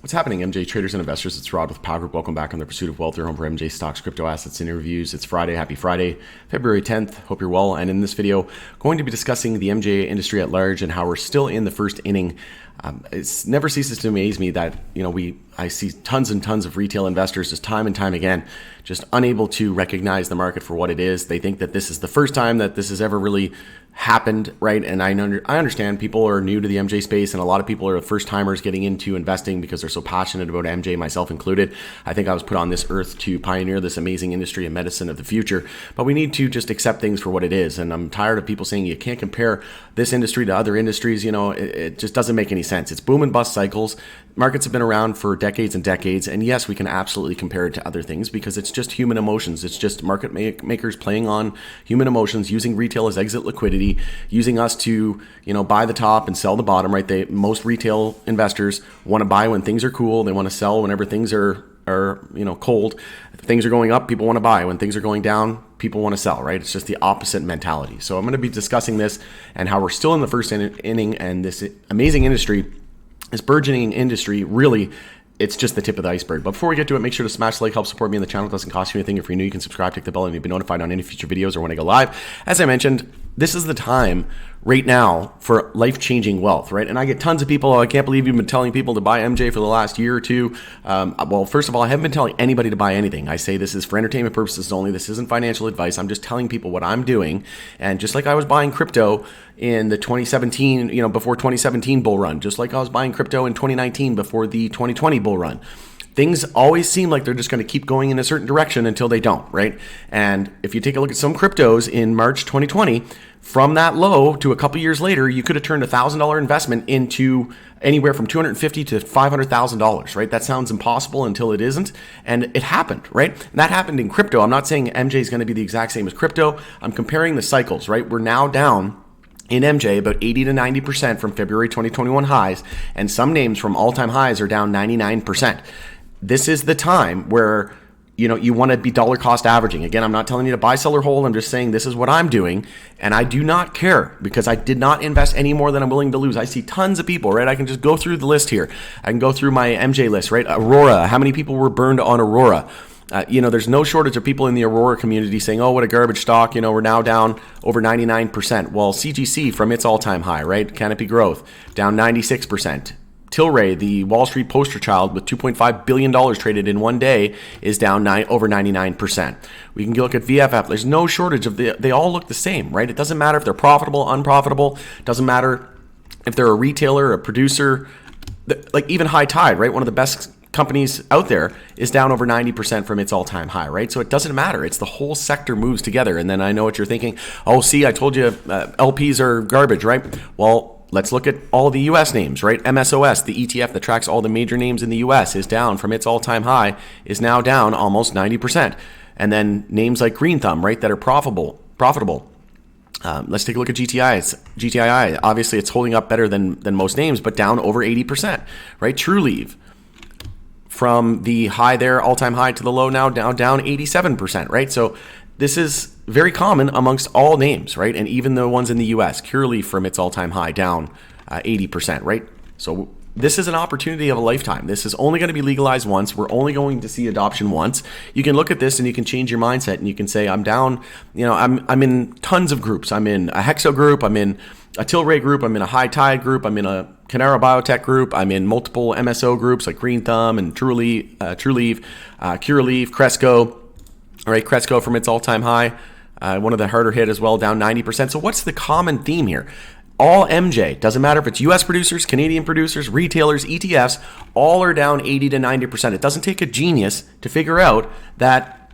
What's happening, MJ traders and investors? It's Rod with Power Group. Welcome back on the pursuit of wealth, your home for MJ stocks, crypto assets, and interviews. It's Friday. Happy Friday, February 10th. Hope you're well. And in this video, going to be discussing the MJ industry at large and how we're still in the first inning. It never ceases to amaze me that I see tons and tons of retail investors just time and time again just unable to recognize the market for what it is. They think that this is the first time that this has ever really happened, right? And I understand people are new to the MJ space, and a lot of people are first timers getting into investing because they're so passionate about MJ, myself included. I think I was put on this earth to pioneer this amazing industry and medicine of the future, but we need to just accept things for what it is. And I'm tired of people saying you can't compare this industry to other industries. It just doesn't make any sense. It's boom and bust cycles. Markets have been around for decades and decades, and yes, we can absolutely compare it to other things because it's just human emotions. It's just market makers playing on human emotions, using retail as exit liquidity, using us to buy the top and sell the bottom, right? Most retail investors want to buy when things are cool. They want to sell whenever things are cold. If things are going up, people want to buy. When things are going down, people want to sell, right? It's just the opposite mentality. So I'm going to be discussing this and how we're still in the first inning, and this amazing industry, this burgeoning industry, really, it's just the tip of the iceberg. But before we get to it, make sure to smash the like, help support me on the channel. It doesn't cost you anything. If you're new, you can subscribe, click the bell, and you'll be notified on any future videos or when I go live. As I mentioned, this is the time right now for life-changing wealth, right? And I get tons of people, I can't believe you've been telling people to buy MJ for the last year or two. Well, first of all, I haven't been telling anybody to buy anything. I say this is for entertainment purposes only. This isn't financial advice. I'm just telling people what I'm doing. And just like I was buying crypto in the 2017, before 2017 bull run, just like I was buying crypto in 2019 before the 2020 bull run, things always seem like they're just going to keep going in a certain direction until they don't, right? And if you take a look at some cryptos in March 2020, from that low to a couple years later, you could have turned $1,000 investment into anywhere from $250,000 to $500,000, right? That sounds impossible until it isn't, and it happened, right? And that happened in crypto. I'm not saying MJ is going to be the exact same as crypto. I'm comparing the cycles, right? We're now down in MJ about 80 to 90% from February 2021 highs, and some names from all-time highs are down 99%. This is the time where you want to be dollar cost averaging. Again, I'm not telling you to buy, sell, or hold. I'm just saying this is what I'm doing, and I do not care because I did not invest any more than I'm willing to lose. I see tons of people, right? I can just go through the list here. I can go through my MJ list, right? Aurora, how many people were burned on Aurora? There's no shortage of people in the Aurora community saying, oh, what a garbage stock. We're now down over 99%. Well, CGC from its all-time high, right? Canopy Growth, down 96%. Tilray, the Wall Street poster child with $2.5 billion traded in one day, is down over 99%. We can look at VFF. There's no shortage of they all look the same, right? It doesn't matter if they're profitable, unprofitable. It doesn't matter if they're a retailer, a producer, like even High Tide, right? One of the best companies out there is down over 90% from its all-time high, right? So it doesn't matter. It's the whole sector moves together. And then I know what you're thinking. Oh, see, I told you LPs are garbage, right? Well, let's look at all the U.S. names, right? MSOS, the ETF that tracks all the major names in the U.S., is down from its all-time high, is now down almost 90%. And then names like Green Thumb, right, that are profitable. Let's take a look at GTII. Obviously, it's holding up better than most names, but down over 80%, right? TrueLeave, from the high there, all-time high, to the low now, down 87%, right? So this is very common amongst all names, right? And even the ones in the U.S., Cureleaf from its all-time high down 80%, right? So this is an opportunity of a lifetime. This is only going to be legalized once. We're only going to see adoption once. You can look at this and you can change your mindset and you can say, I'm down, I'm in tons of groups. I'm in a Hexo group. I'm in a Tilray group. I'm in a High Tide group. I'm in a Cannara Biotech group. I'm in multiple MSO groups like Green Thumb and TrueLeaf, Cureleaf, Cresco. All right, Cresco from its all-time high, one of the harder hit as well, down 90%. So what's the common theme here? All MJ, doesn't matter if it's U.S. producers, Canadian producers, retailers, ETFs, all are down 80 to 90%. It doesn't take a genius to figure out that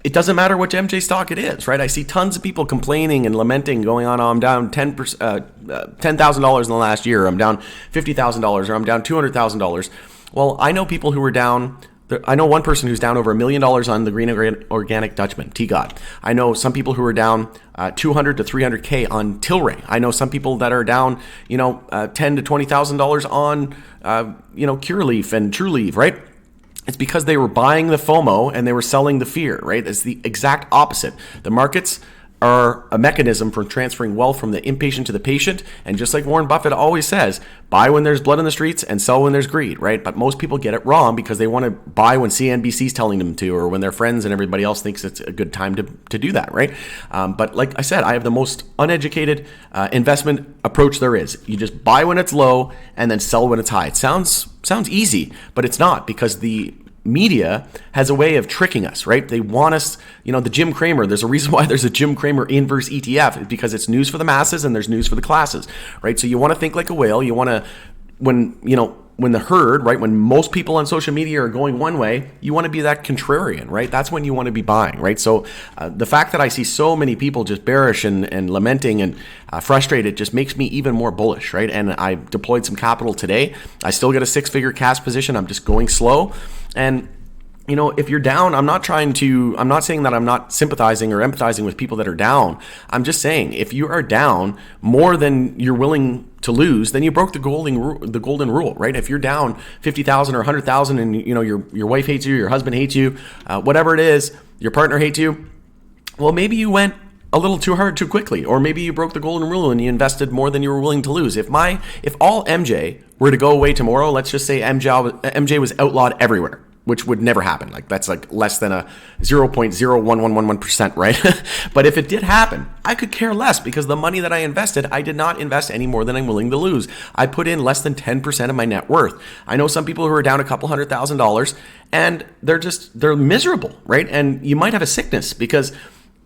it doesn't matter which MJ stock it is, right? I see tons of people complaining and lamenting, going on, oh, I'm down $10,000 in the last year, I'm down $50,000, or I'm down $200,000. Well, I know people who are down. I know one person who's down over $1 million on the Green Organic Dutchman, TGOT. I know some people who are down 200 to 300K on Tilray. I know some people that are down, $10 to $20,000 on, Cureleaf and TrueLeaf, right? It's because they were buying the FOMO and they were selling the fear, right? It's the exact opposite. The markets are a mechanism for transferring wealth from the impatient to the patient. And just like Warren Buffett always says, buy when there's blood in the streets and sell when there's greed, right? But most people get it wrong because they want to buy when CNBC's telling them to, or when their friends and everybody else thinks it's a good time to do that, right? But like I said, I have the most uneducated investment approach there is. You just buy when it's low and then sell when it's high. It sounds easy, but it's not, because the media has a way of tricking us, right? They want us, the Jim Cramer, there's a reason why there's a Jim Cramer inverse ETF, because it's news for the masses and there's news for the classes, right? So you want to think like a whale. You want to, when the herd, right, when most people on social media are going one way, you want to be that contrarian, right? That's when you want to be buying, right? So the fact that I see so many people just bearish and lamenting and frustrated just makes me even more bullish, right? And I deployed some capital today. I still get a 6-figure cash position. I'm just going slow. And if you're down, I'm not saying that I'm not sympathizing or empathizing with people that are down. I'm just saying, if you are down more than you're willing to lose, then you broke the golden rule, right? If you're down 50,000 or 100,000 and your wife hates you, your husband hates you, whatever it is, your partner hates you, well, maybe you went a little too hard too quickly, or maybe you broke the golden rule and you invested more than you were willing to lose. If all MJ were to go away tomorrow, let's just say MJ was outlawed everywhere, which would never happen. Like, that's like less than a 0.01111%, right? But if it did happen, I could care less, because the money that I invested, I did not invest any more than I'm willing to lose. I put in less than 10% of my net worth. I know some people who are down a couple $100,000 and they're miserable, right? And you might have a sickness because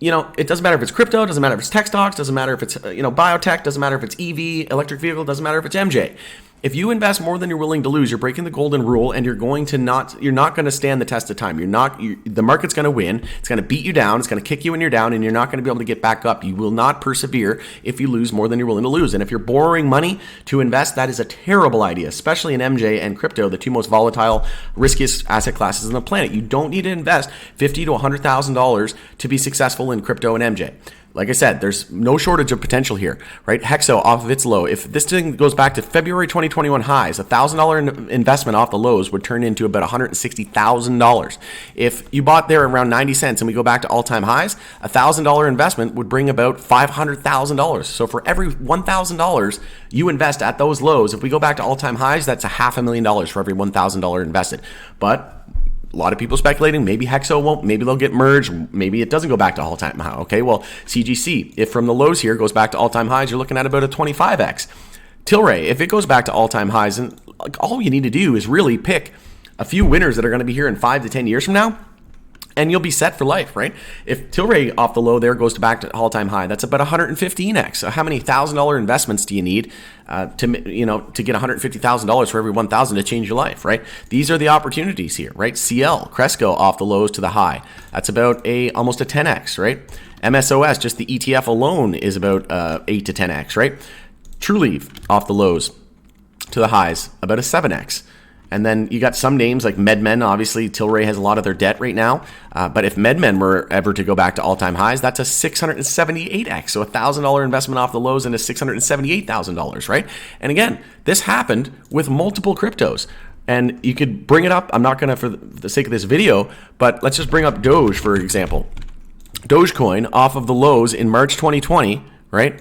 it doesn't matter if it's crypto, doesn't matter if it's tech stocks, doesn't matter if it's, biotech, doesn't matter if it's EV, electric vehicle, doesn't matter if it's MJ. If you invest more than you're willing to lose, you're breaking the golden rule, and you're not going to stand the test of time. The market's going to win. It's going to beat you down. It's going to kick you when you're down, and you're not going to be able to get back up. You will not persevere if you lose more than you're willing to lose. And if you're borrowing money to invest, that is a terrible idea, especially in MJ and crypto, the two most volatile, riskiest asset classes on the planet. You don't need to invest $50,000 to $100,000 to be successful in crypto and MJ. Like I said, there's no shortage of potential here, right? Hexo off of its low. If this thing goes back to February 2021 highs, a $1,000 investment off the lows would turn into about $160,000. If you bought there around 90 cents and we go back to all-time highs, a $1,000 investment would bring about $500,000. So for every $1,000 you invest at those lows, if we go back to all-time highs, that's $500,000 for every $1,000 invested. But a lot of people speculating, maybe Hexo won't, maybe they'll get merged, maybe it doesn't go back to all-time high. Okay, well, CGC, if from the lows here goes back to all-time highs, you're looking at about a 25x. Tilray, if it goes back to all-time highs, and all you need to do is really pick a few winners that are going to be here in 5 to 10 years from now, and you'll be set for life, right? If Tilray off the low there goes back to all-time high, that's about 115x. So how many $1,000 investments do you need to get $150,000 for every 1,000 to change your life, right? These are the opportunities here, right? CL, Cresco off the lows to the high. That's about almost a 10x, right? MSOS, just the ETF alone is about 8 to 10x, right? Trulieve off the lows to the highs, about a 7x. And then you got some names like MedMen. Obviously, Tilray has a lot of their debt right now. But if MedMen were ever to go back to all-time highs, that's a 678x. So a $1,000 investment off the lows into $678,000, right? And again, this happened with multiple cryptos. And you could bring it up. I'm not going to, for the sake of this video, but let's just bring up Doge, for example. Dogecoin off of the lows in March 2020, right?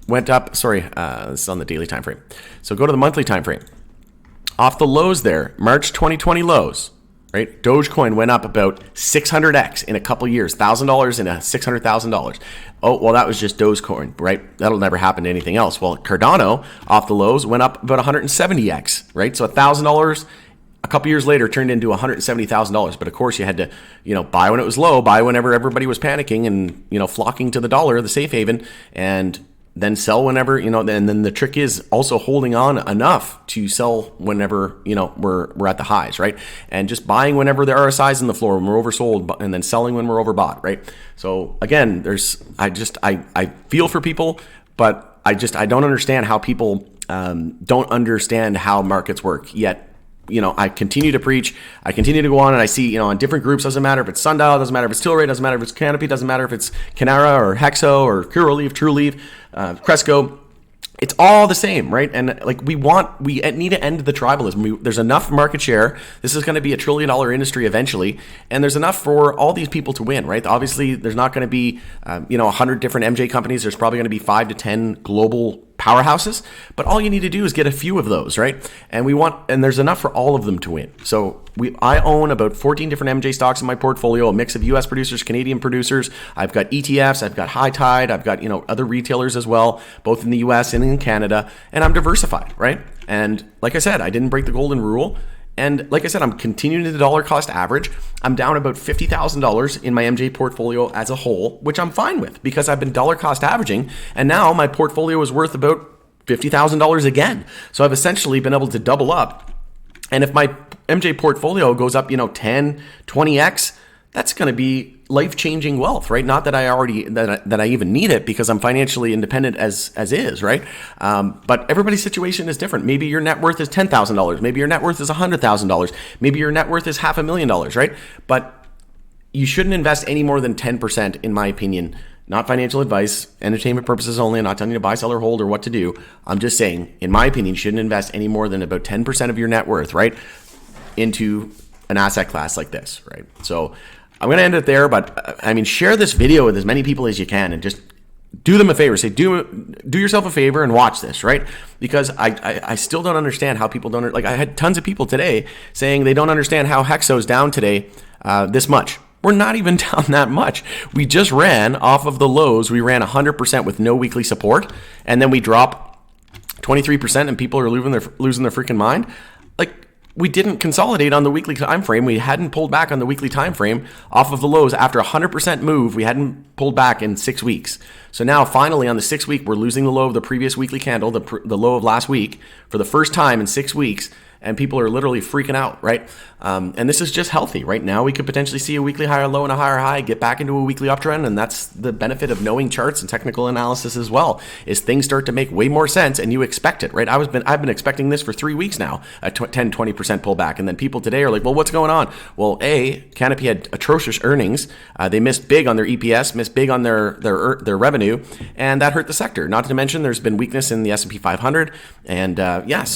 Went up, this is on the daily time frame. So go to the monthly time frame. Off the lows there, March 2020 lows, right? Dogecoin went up about 600x in a couple years, $1,000 into $600,000. Oh, well, that was just Dogecoin, right? That'll never happen to anything else. Well, Cardano off the lows went up about 170x, right? So $1,000 a couple years later turned into $170,000. But of course, you had to, buy when it was low, buy whenever everybody was panicking and, flocking to the dollar, the safe haven, and then sell whenever, and then the trick is also holding on enough to sell whenever, we're at the highs, right? And just buying whenever there are RSIs in the floor when we're oversold, and then selling when we're overbought, right? So again, I feel for people, but I don't understand how people don't understand how markets work yet. I continue to preach, I continue to go on, and I see, on different groups, doesn't matter if it's Sundial, doesn't matter if it's Tilray, doesn't matter if it's Canopy, doesn't matter if it's Canara or Hexo or Curaleaf, Trulieve, Cresco, It's all the same, right? And like we need to end the tribalism. There's enough market share. This is going to be $1 trillion industry eventually, and there's enough for all these people to win, right? Obviously, there's not going to be 100 different MJ companies. There's probably going to be 5 to 10 global powerhouses, but all you need to do is get a few of those, right? And there's enough for all of them to win. So I own about 14 different MJ stocks in my portfolio, a mix of US producers, Canadian producers. I've got ETFs, I've got High Tide, I've got, other retailers as well, both in the US and in Canada, and I'm diversified, right? And like I said, I didn't break the golden rule. And like I said, I'm continuing to dollar cost average. I'm down about $50,000 in my MJ portfolio as a whole, which I'm fine with because I've been dollar cost averaging. And now my portfolio is worth about $50,000 again. So I've essentially been able to double up. And if my MJ portfolio goes up, 10, 20x, that's going to be life-changing wealth, right? Not that I even need it because I'm financially independent as is, right? But everybody's situation is different. Maybe your net worth is $10,000. Maybe your net worth is $100,000. Maybe your net worth is $500,000, right? But you shouldn't invest any more than 10%, in my opinion. Not financial advice, entertainment purposes only. I'm not telling you to buy, sell, or hold or what to do. I'm just saying, in my opinion, you shouldn't invest any more than about 10% of your net worth, right, into an asset class like this, right? So I'm going to end it there, but share this video with as many people as you can and just do them a favor. Say, do yourself a favor and watch this, right? Because I still don't understand how people don't, I had tons of people today saying they don't understand how Hexo's down today this much. We're not even down that much. We just ran off of the lows. We ran 100% with no weekly support, and then we drop 23% and people are losing their freaking mind. We didn't consolidate on the weekly time frame. We hadn't pulled back on the weekly time frame off of the lows. After 100% move, we hadn't pulled back in 6 weeks. So now finally on the 6th week, we're losing the low of the previous weekly candle, the low of last week for the first time in 6 weeks. And people are literally freaking out, right? And this is just healthy. Right now, we could potentially see a weekly higher low and a higher high, get back into a weekly uptrend, and that's the benefit of knowing charts and technical analysis as well, is things start to make way more sense and you expect it, right? I've been expecting this for 3 weeks now, a 10, 20% pullback, and then people today are like, well, what's going on? Well, Canopy had atrocious earnings. They missed big on their EPS, missed big on their revenue, and that hurt the sector. Not to mention there's been weakness in the S&P 500, and there's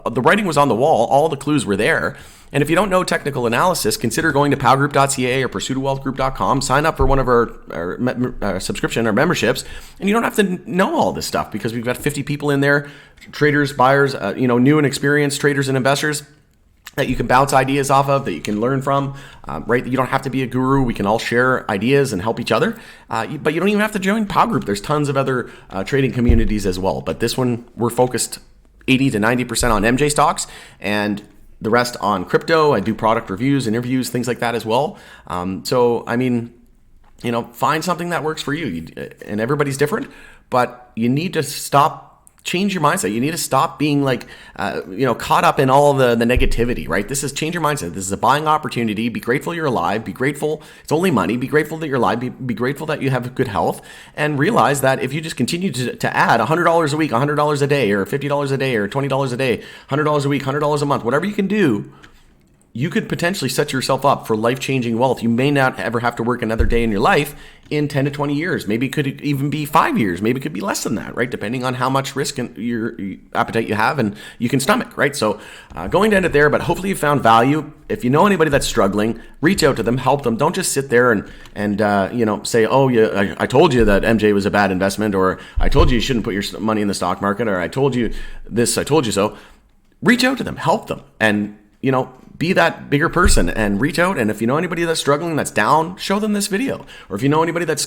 the writing was on the wall. All the clues were there. And if you don't know technical analysis, consider going to powgroup.ca or pursuitofwealthgroup.com, sign up for one of our subscription or memberships, and you don't have to know all this stuff because we've got 50 people in there, traders, buyers, new and experienced traders and investors that you can bounce ideas off of, that you can learn from, right? You don't have to be a guru. We can all share ideas and help each other, but you don't even have to join Pow Group. There's tons of other trading communities as well. But this one, we're focused 80 to 90% on MJ stocks and the rest on crypto. I do product reviews, interviews, things like that as well. Find something that works for you. And everybody's different, but you need to change your mindset. You need to stop being caught up in all the negativity, right? This is change your mindset. This is a buying opportunity. Be grateful you're alive. Be grateful it's only money. Be grateful that you're alive. Be grateful that you have good health, and realize that if you just continue to add $100 a week, $100 a day, or $50 a day, or $20 a day, $100 a week, $100 a month, whatever you can do, you could potentially set yourself up for life-changing wealth. You may not ever have to work another day in your life in 10 to 20 years. Maybe it could even be 5 years. Maybe it could be less than that, right? Depending on how much risk and your appetite you have and you can stomach, right? So going to end it there, but hopefully you found value. If you know anybody that's struggling, reach out to them, help them. Don't just sit there and say, oh, yeah, I told you that MJ was a bad investment, or I told you shouldn't put your money in the stock market, or I told you this, I told you so. Reach out to them, help them, and be that bigger person and reach out. And if you know anybody that's struggling, that's down, show them this video. Or if you know anybody that's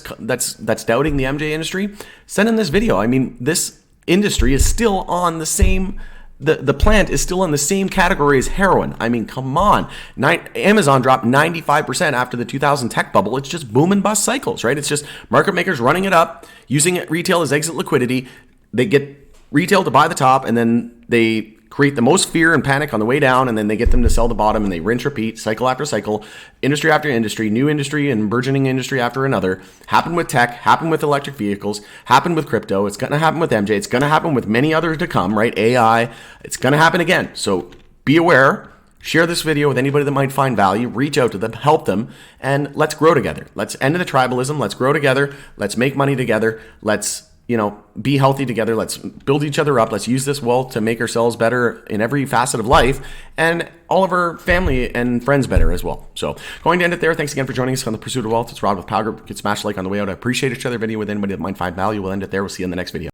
doubting the MJ industry, send them this video. This industry is still on the same, the plant is still in the same category as heroin. Come on. Amazon dropped 95% after the 2000 tech bubble. It's just boom and bust cycles, right? It's just market makers running it up, using retail as exit liquidity. They get retail to buy the top, and then they create the most fear and panic on the way down, and then they get them to sell the bottom, and they rinse, repeat, cycle after cycle, industry after industry, new industry and burgeoning industry after another. Happen with tech, happen with electric vehicles, happen with crypto. It's going to happen with MJ. It's going to happen with many others to come, right? AI. It's going to happen again. So be aware. Share this video with anybody that might find value. Reach out to them, help them, and let's grow together. Let's end the tribalism. Let's grow together. Let's make money together. Let's be healthy together. Let's build each other up. Let's use this wealth to make ourselves better in every facet of life and all of our family and friends better as well. So going to end it there. Thanks again for joining us on the Pursuit of Wealth. It's Rod with Power Group. You can smash like on the way out. I appreciate each other. Video with anybody that might find value. We'll end it there. We'll see you in the next video.